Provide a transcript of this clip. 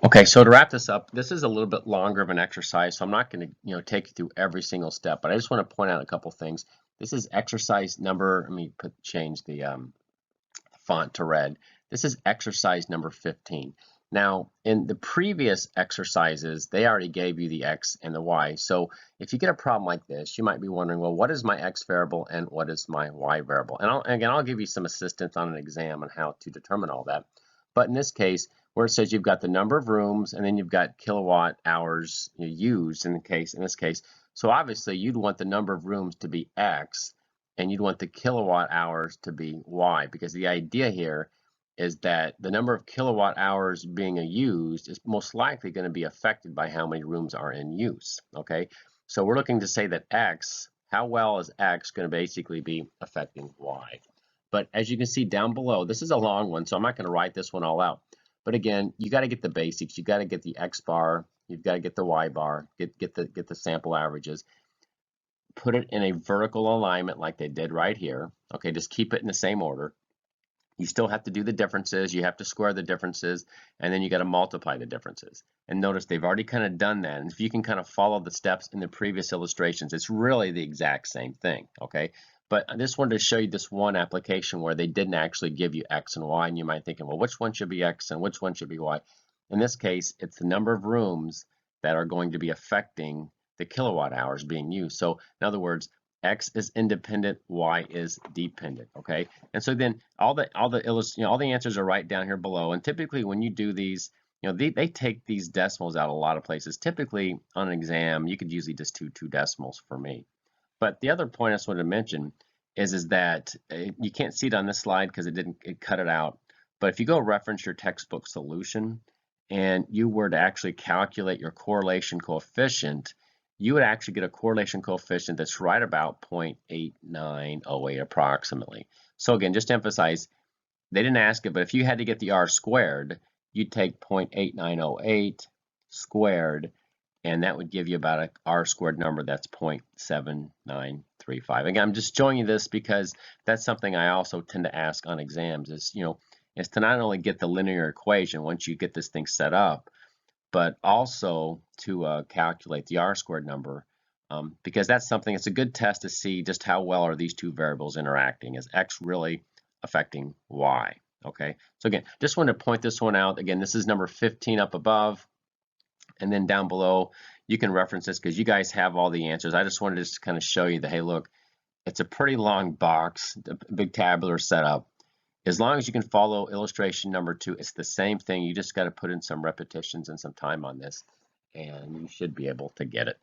Okay, so to wrap this up, this is a little bit longer of an exercise, so I'm not going to, take you through every single step, but I just want to point out a couple things. This is exercise number, let me change the font to red. This is exercise number 15. Now, in the previous exercises, they already gave you the x and the y. So if you get a problem like this, you might be wondering, well, what is my x variable and what is my y variable? And I'll give you some assistance on an exam on how to determine all that. But in this case, where it says you've got the number of rooms and then you've got kilowatt hours used in this case. So obviously you'd want the number of rooms to be x and you'd want the kilowatt hours to be y, because the idea here is that the number of kilowatt hours being used is most likely going to be affected by how many rooms are in use. Okay, so we're looking to say that x, how well is x going to basically be affecting y? But as you can see down below, this is a long one, so I'm not going to write this one all out. But again, you got to get the basics. You got to get the x bar, you've got to get the y bar, get the sample averages, put it in a vertical alignment like they did right here. Okay, just keep it in the same order. You still have to do the differences, you have to square the differences, and then you got to multiply the differences. And notice they've already kind of done that. And if you can kind of follow the steps in the previous illustrations, it's really the exact same thing, okay? But I just wanted to show you this one application where they didn't actually give you x and y, and you might think, well, which one should be x and which one should be y? In this case, it's the number of rooms that are going to be affecting the kilowatt hours being used. So in other words, x is independent, y is dependent. Okay, and so then all the answers are right down here below. And typically, when you do these, they take these decimals out a lot of places. Typically, on an exam, you could usually just do two decimals for me. But the other point I just wanted to mention is that you can't see it on this slide because it cut it out. But if you go reference your textbook solution and you were to actually calculate your correlation coefficient, you would actually get a correlation coefficient that's right about 0.8908 approximately. So again, just to emphasize, they didn't ask it, but if you had to get the r squared, you'd take 0.8908 squared, and that would give you about a r squared number that's 0.7935. Again, I'm just showing you this because that's something I also tend to ask on exams is to not only get the linear equation once you get this thing set up, but also to calculate the r squared number, because that's something, it's a good test to see just how well are these two variables interacting. Is x really affecting y? Okay, so again, just wanted to point this one out. Again, this is number 15 up above, and then down below, you can reference this because you guys have all the answers. I just wanted to just kind of show you that, hey, look, it's a pretty long box, a big tabular setup. As long as you can follow illustration number 2, it's the same thing. You just got to put in some repetitions and some time on this, and you should be able to get it.